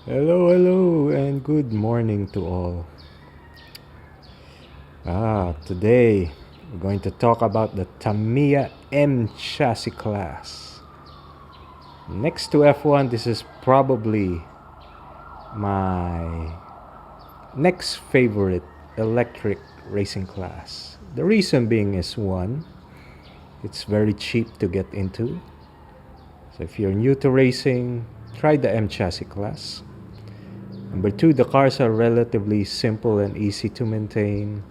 Hello, and good morning to all. Today we're going to talk about the Tamiya M chassis class. Next to F1, this is probably my next favorite electric racing class. The reason being is one, it's very cheap to get into. So if you're new to racing, try the M chassis class. Number two, the cars are relatively simple and easy to maintain.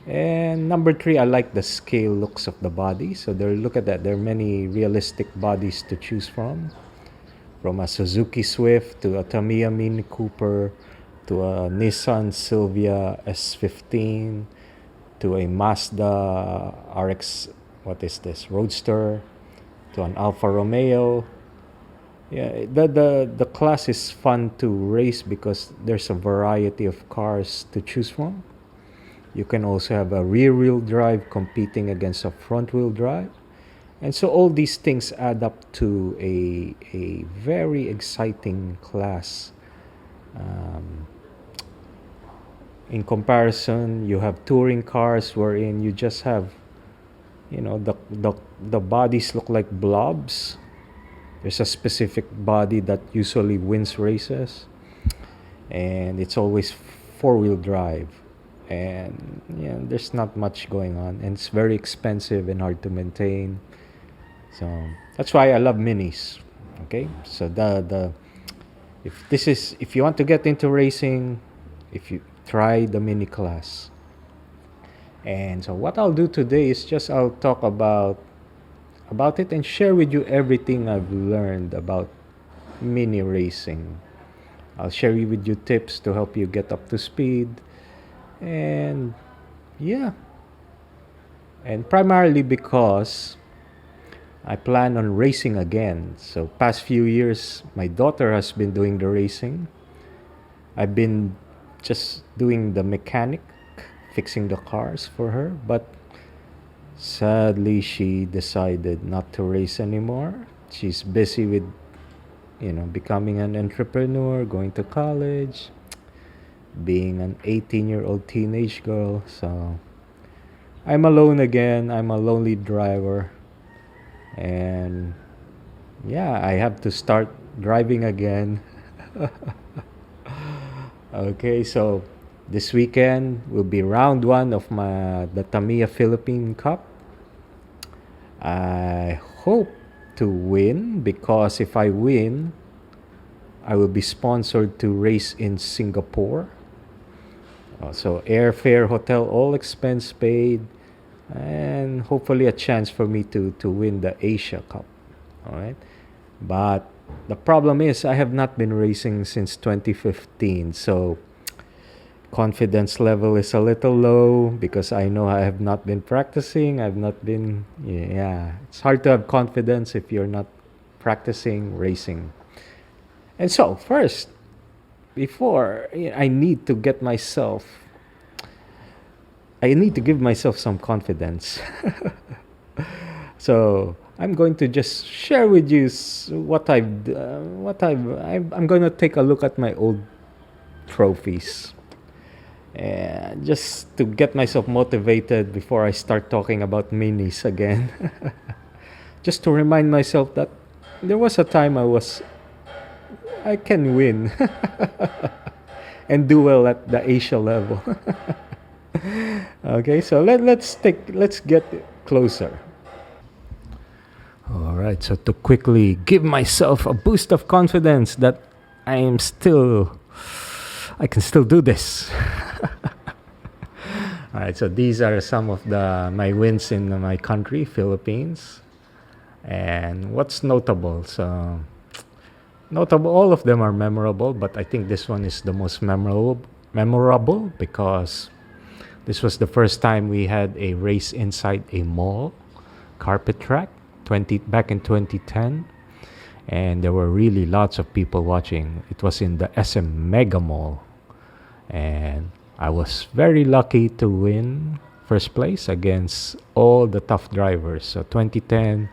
And number three, I like the scale looks of the body. So look at that. There are many realistic bodies to choose from a Suzuki Swift to a Tamiya Mini Cooper to a Nissan Silvia S15 to a Mazda RX, what is this, Roadster, to an Alfa Romeo. Yeah, the class is fun to race because there's a variety of cars to choose from. You can also have a rear-wheel drive competing against a front-wheel drive. And so all these things add up to a very exciting class. Um, in comparison, you have touring cars wherein you just have, the bodies look like blobs. There's a specific body that usually wins races, and it's always four-wheel drive. And yeah, there's not much going on, and it's very expensive and hard to maintain. So that's why I love minis. Okay, so the if you want to get into racing, if you try the mini class. And so what I'll do today is just I'll talk about it and share with you everything I've learned about mini racing. I'll share with you tips to help you get up to speed. And yeah, and primarily because I plan on racing again. So past few years my daughter has been doing the racing. I've been just doing the mechanic, fixing the cars for her, but sadly she decided not to race anymore. She's busy with becoming an entrepreneur, going to college, being an 18-year-old teenage girl. So I'm alone again. I'm a lonely driver. And yeah, I have to start driving again. Okay, so this weekend will be round one of the Tamiya Philippine Cup. I hope to win because if I win, I will be sponsored to race in Singapore. So airfare, hotel, all expense paid, and hopefully a chance for me to win the Asia Cup. All right, but the problem is I have not been racing since 2015, so confidence level is a little low because I know I have not been practicing. I've not been, yeah, it's hard to have confidence if you're not practicing racing. And so, first, before I need to give myself some confidence. So I'm going to just share with you I'm going to take a look at my old trophies, and just to get myself motivated before I start talking about minis again. Just to remind myself that there was a time I can win and do well at the Asia level. Okay, so let's get closer. All right, so to quickly give myself a boost of confidence that I can still do this. All right, so these are some of my wins in my country, Philippines. And what's notable? So notable, all of them are memorable, but I think this one is the most memorable because this was the first time we had a race inside a mall, carpet track, back in 2010. And there were really lots of people watching. It was in the SM Mega Mall. And I was very lucky to win first place against all the tough drivers. So 2010,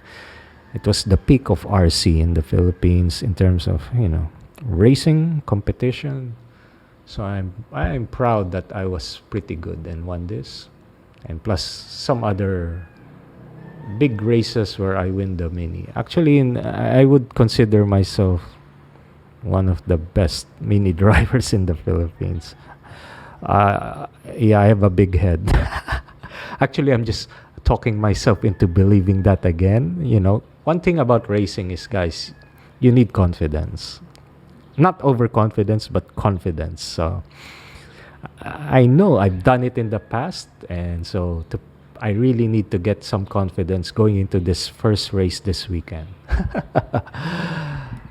it was the peak of RC in the Philippines in terms of, racing competition. So I'm proud that I was pretty good and won this, and plus some other big races where I win the mini. Actually, I would consider myself one of the best mini drivers in the Philippines. Yeah, I have a big head. Actually, I'm just talking myself into believing that again. You know, one thing about racing is, guys, you need confidence. Not overconfidence, but confidence. So I know I've done it in the past, and so I really need to get some confidence going into this first race this weekend.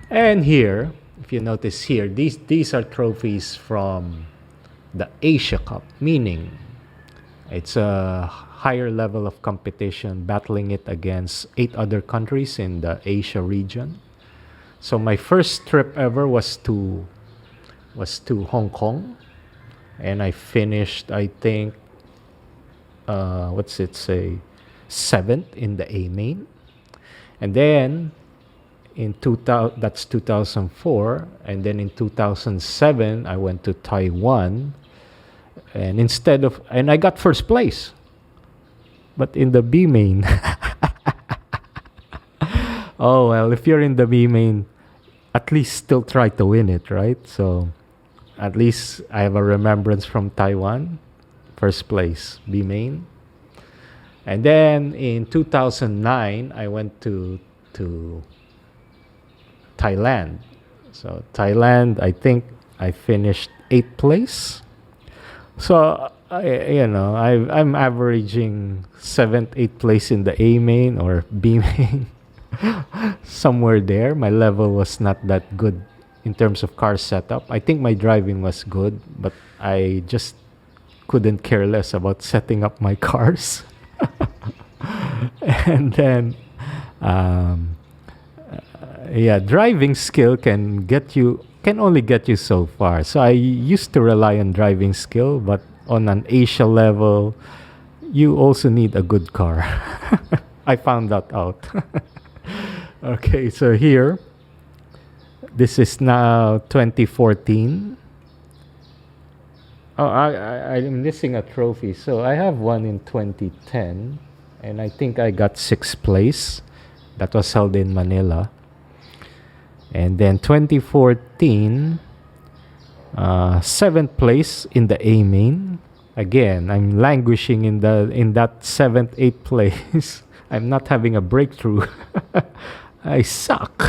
And here, if you notice here, these are trophies from the Asia Cup, meaning it's a higher level of competition, battling it against 8 other countries in the Asia region. So my first trip ever was to Hong Kong, and I finished, I think, what's it say, 7th in the A main, and then in 2000, that's 2004, and then in 2007 I went to Taiwan, and and I got first place, but in the B main. Oh well, if you're in the B main, at least still try to win it, right? So at least I have a remembrance from Taiwan, first place, B main. And then in 2009, I went to Thailand. So Thailand, I think I finished 8th place. So I'm averaging 7th, 8th place in the A main or B main, somewhere there. My level was not that good in terms of car setup. I think my driving was good, but I just couldn't care less about setting up my cars. And then, yeah, driving skill can only get you so far. So I used to rely on driving skill, but on an Asia level, you also need a good car. I found that out. Okay, so here, this is now 2014. Oh, I'm missing a trophy. So I have one in 2010, and I think I got 6th place. That was held in Manila. And then 2014, 7th place in the A main. Again, I'm languishing in that 7th, 8th place. I'm not having a breakthrough. I suck.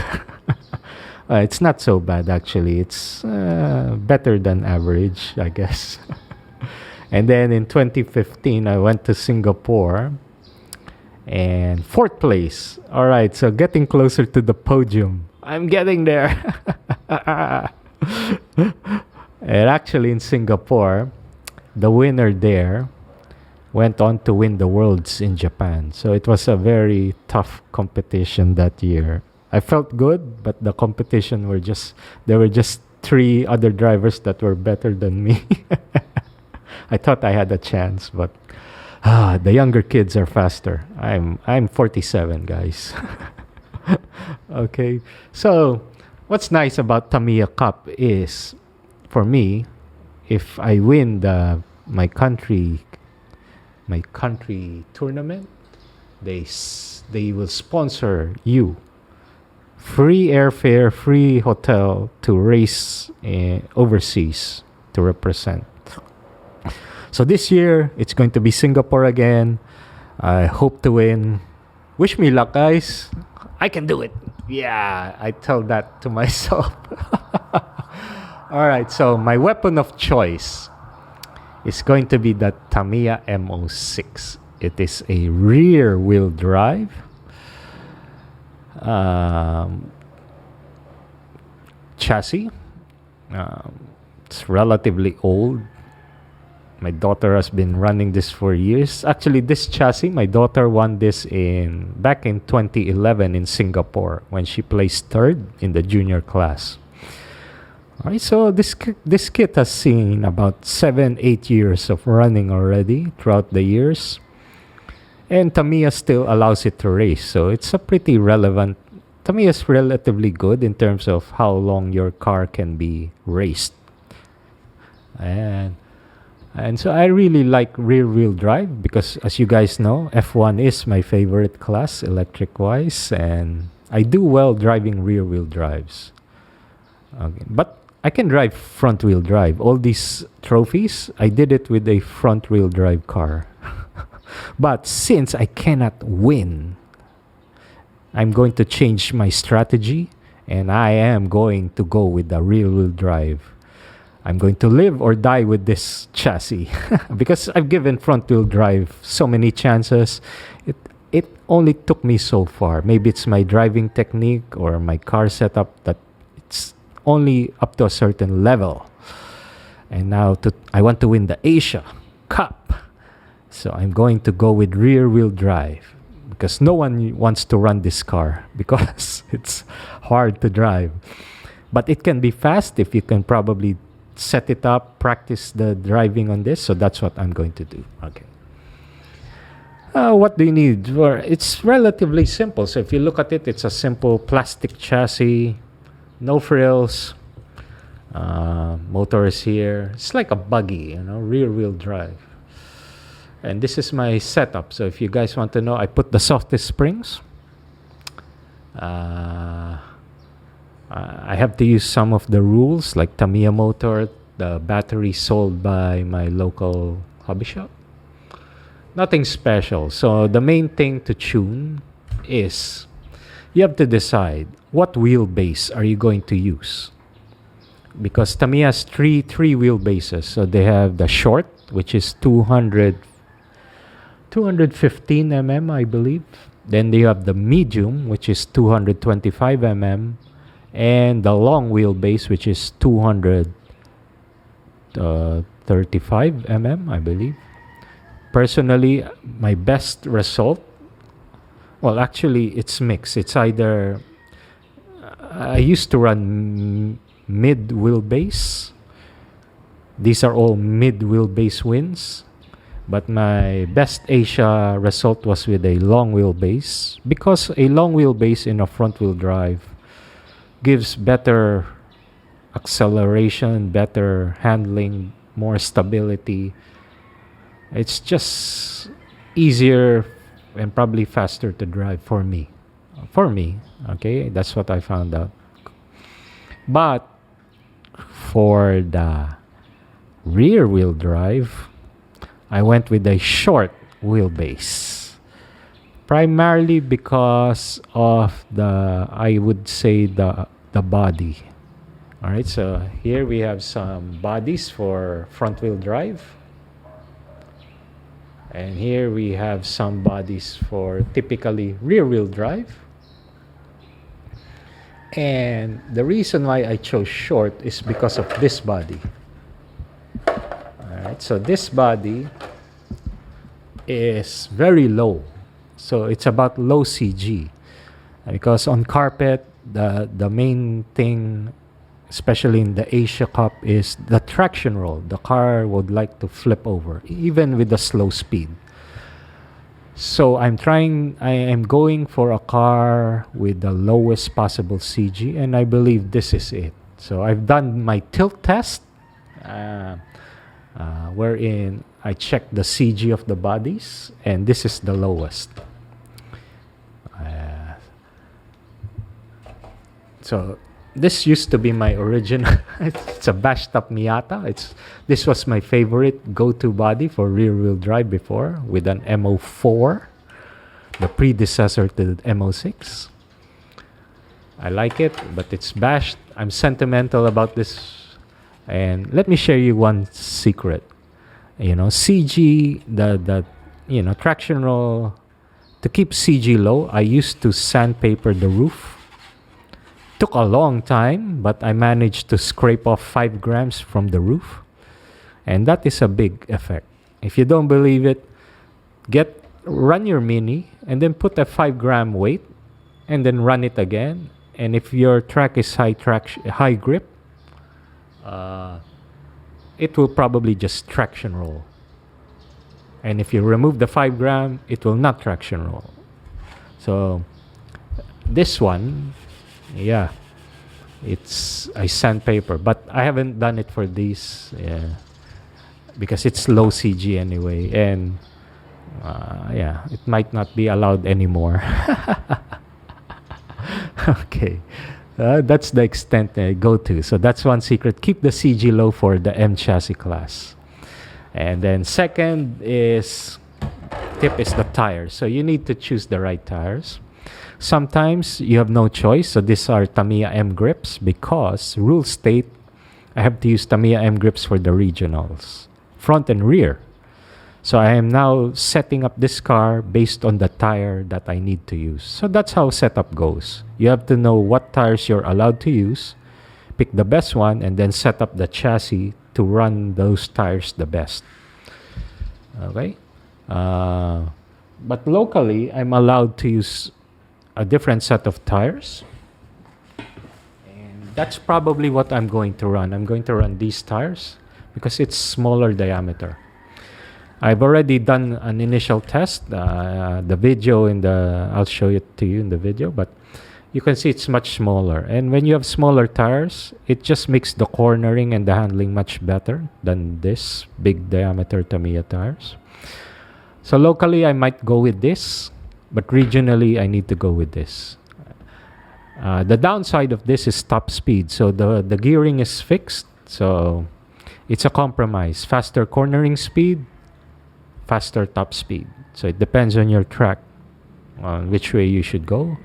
It's not so bad, actually. It's better than average, I guess. And then in 2015, I went to Singapore, and 4th place. All right, so getting closer to the podium. I'm getting there. And actually, in Singapore, the winner there went on to win the Worlds in Japan. So it was a very tough competition that year. I felt good, but the competition there were just 3 other drivers that were better than me. I thought I had a chance, but the younger kids are faster. I'm 47, guys. Okay, so what's nice about Tamiya Cup is, for me, if I win my country tournament, they will sponsor you free airfare, free hotel to race overseas to represent. So this year it's going to be Singapore again. I hope to win. Wish me luck, guys. I can do it. Yeah, I tell that to myself. All right, so my weapon of choice is going to be the Tamiya M06. It is a rear wheel drive. Chassis. It's relatively old. My daughter has been running this for years. Actually, this chassis, my daughter won this back in 2011 in Singapore when she placed 3rd in the junior class. All right, so this kit has seen about 7-8 years of running already throughout the years, and Tamiya still allows it to race. So it's a pretty relevant Tamiya is relatively good in terms of how long your car can be raced. And so I really like rear wheel drive because, as you guys know, F1 is my favorite class electric wise, and I do well driving rear wheel drives. Okay. But I can drive front wheel drive. All these trophies, I did it with a front wheel drive car. But since I cannot win, I'm going to change my strategy, and I am going to go with the rear wheel drive. I'm going to live or die with this chassis because I've given front wheel drive so many chances. It only took me so far. Maybe it's my driving technique or my car setup that it's only up to a certain level. And now I want to win the Asia Cup. So I'm going to go with rear wheel drive because no one wants to run this car because it's hard to drive. But it can be fast if you can probably set it up, practice the driving on this. So that's what I'm going to do. Okay. What do you need? Well, it's relatively simple. So if you look at it, it's a simple plastic chassis, no frills. Motor is here. It's like a buggy, rear wheel drive. And this is my setup. So if you guys want to know, I put the softest springs. I have to use some of the rules like Tamiya motor, the battery sold by my local hobby shop. Nothing special. So the main thing to tune is you have to decide what wheelbase are you going to use. Because Tamiya has three wheelbases. So they have the short, which is 215 mm, I believe. Then they have the medium, which is 225 mm. And the long wheelbase, which is 235 mm, I believe. Personally, my best result, well, actually, it's mixed. It's either, I used to run mid wheelbase. These are all mid wheelbase wins. But my best Asia result was with a long wheelbase because a long wheelbase in a front wheel drive gives better acceleration, better handling, more stability. It's just easier and probably faster to drive for me. Okay? That's what I found out. But for the rear wheel drive, I went with a short wheelbase. Primarily because of I would say the body. All right, so here we have some bodies for front wheel drive. And here we have some bodies for typically rear wheel drive. And the reason why I chose short is because of this body. All right, so this body is very low. So it's about low CG. Because on carpet, the main thing, especially in the Asia Cup, is the traction roll. The car would like to flip over, even with the slow speed. So I am going for a car with the lowest possible CG, and I believe this is it. So I've done my tilt test, wherein I checked the CG of the bodies, and this is the lowest. So this used to be my original. It's a bashed up Miata. This was my favorite go-to body for rear wheel drive before, with an M04, the predecessor to the M06. I like it, but it's bashed. I'm sentimental about this, and let me share you one secret. CG, the traction roll. To keep CG low, I used to sandpaper the roof. Took a long time, but I managed to scrape off 5 grams from the roof, and that is a big effect. If you don't believe it, run your Mini and then put a 5-gram weight and then run it again. And if your track is high grip, it will probably just traction roll. And if you remove the 5 gram, it will not traction roll. So This one, yeah, it's a sandpaper, but I haven't done it for these, yeah, because it's low CG anyway, and yeah, it might not be allowed anymore. Okay, that's the extent I go to. So that's one secret. Keep the CG low for the M chassis class. And then second tip is the tires. So you need to choose the right tires. Sometimes you have no choice. So these are Tamiya M grips because rules state I have to use Tamiya M grips for the regionals, front and rear. So I am now setting up this car based on the tire that I need to use. So that's how setup goes. You have to know what tires you're allowed to use, pick the best one, and then set up the chassis to run those tires the best. Okay? But locally, I'm allowed to use a different set of tires. And that's probably what I'm going to run. I'm going to run these tires because it's smaller diameter. I've already done an initial test. The video I'll show it to you in the video, but you can see it's much smaller. And when you have smaller tires, it just makes the cornering and the handling much better than this big diameter Tamiya tires. So locally, I might go with this, but regionally, I need to go with this. The downside of this is top speed. So the gearing is fixed. So it's a compromise. Faster cornering speed, faster top speed. So it depends on your track, on which way you should go.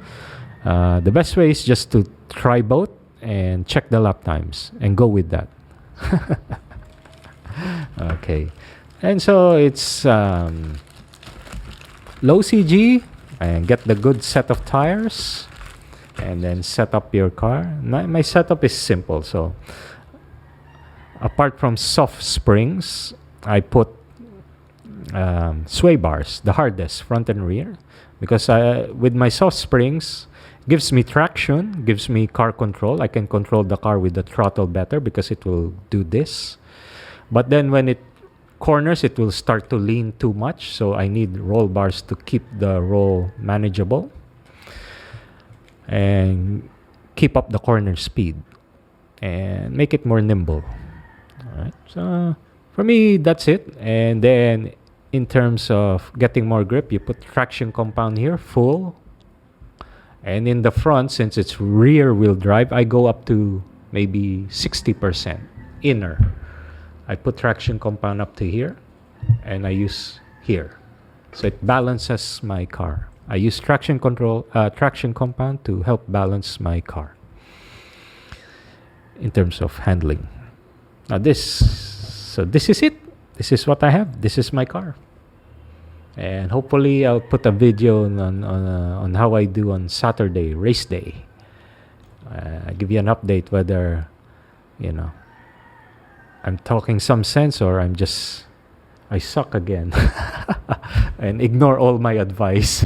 The best way is just to try both and check the lap times and go with that. Okay. And so it's low CG and get the good set of tires and then set up your car. My setup is simple. So apart from soft springs, I put sway bars, the hardest, front and rear, because with my soft springs, gives me traction, gives me car control. I can control the car with the throttle better because it will do this. But then when it corners, it will start to lean too much. So I need roll bars to keep the roll manageable and keep up the corner speed and make it more nimble. All right. So for me, that's it. And then in terms of getting more grip, you put traction compound here, full. And in the front, since it's rear wheel drive, I go up to maybe 60% inner. I put traction compound up to here and I use here. So it balances my car. I use traction compound to help balance my car in terms of handling. Now this is it. This is what I have. This is my car. And hopefully I'll put a video on how I do on Saturday, race day. I'll give you an update whether, I'm talking some sense or I suck again. And ignore all my advice.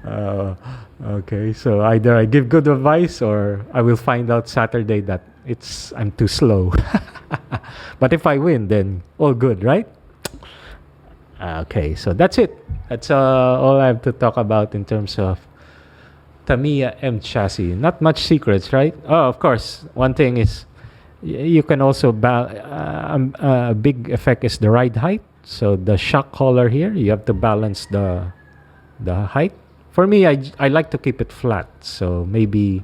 Okay, so either I give good advice or I will find out Saturday that I'm too slow. But if I win, then all good, right? Okay, so that's it. That's all I have to talk about in terms of Tamiya M chassis. Not much secrets, right? Oh, of course. One thing is you can also a big effect is the ride height. So the shock collar here, you have to balance the height. For me, I like to keep it flat. So maybe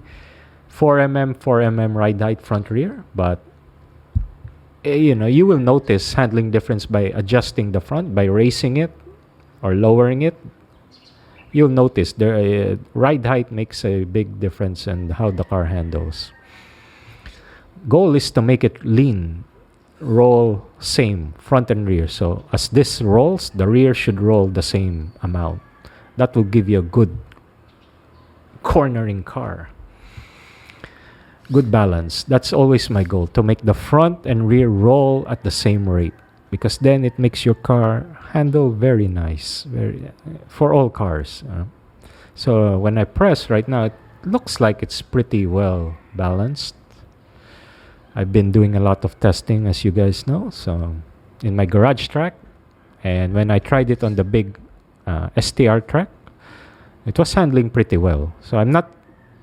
4mm ride height front rear, but you will notice handling difference by adjusting the front, by raising it or lowering it. You'll notice the ride height makes a big difference in how the car handles. Goal is to make it lean, roll same, front and rear. So as this rolls, the rear should roll the same amount. That will give you a good cornering car. Good balance. That's always my goal, to make the front and rear roll at the same rate, because then it makes your car handle very nice, for all cars. So when I press right now, it looks like it's pretty well balanced. I've been doing a lot of testing, as you guys know, so in my garage track, and when I tried it on the big STR track, it was handling pretty well. So I'm not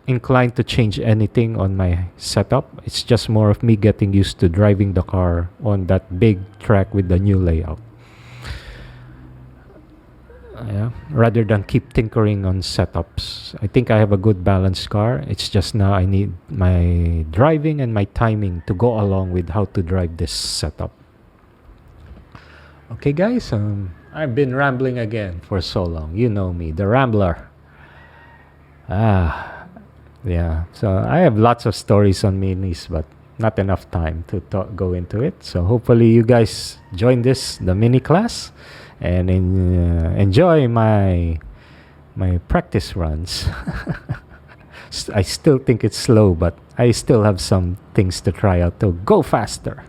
inclined to change anything on my setup. It's just more of me getting used to driving the car on that big track with the new layout. Yeah, rather than keep tinkering on setups. I think I have a good balanced car. It's just now I need my driving and my timing to go along with how to drive this setup. Okay, guys, I've been rambling again for so long. You know me, the rambler. Yeah. So I have lots of stories on minis, but not enough time to go into it. So hopefully you guys join the mini class, and enjoy my practice runs. I still think it's slow, but I still have some things to try out to go faster.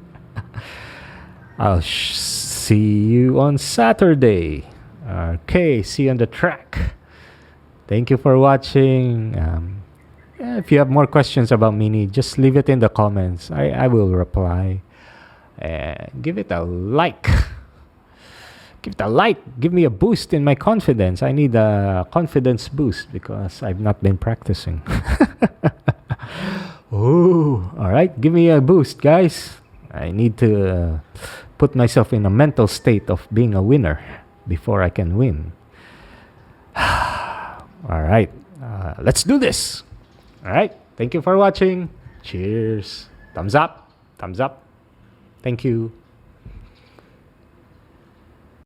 I'll see you on Saturday. Okay, see you on the track. Thank you for watching. If you have more questions about Mini, just leave it in the comments. I will reply. Give it a like. Give it a like. Give me a boost in my confidence. I need a confidence boost because I've not been practicing. Ooh, all right. Give me a boost, guys. I need to put myself in a mental state of being a winner before I can win. All right. Let's do this. All right. Thank you for watching. Cheers. Thumbs up. Thumbs up. Thank you.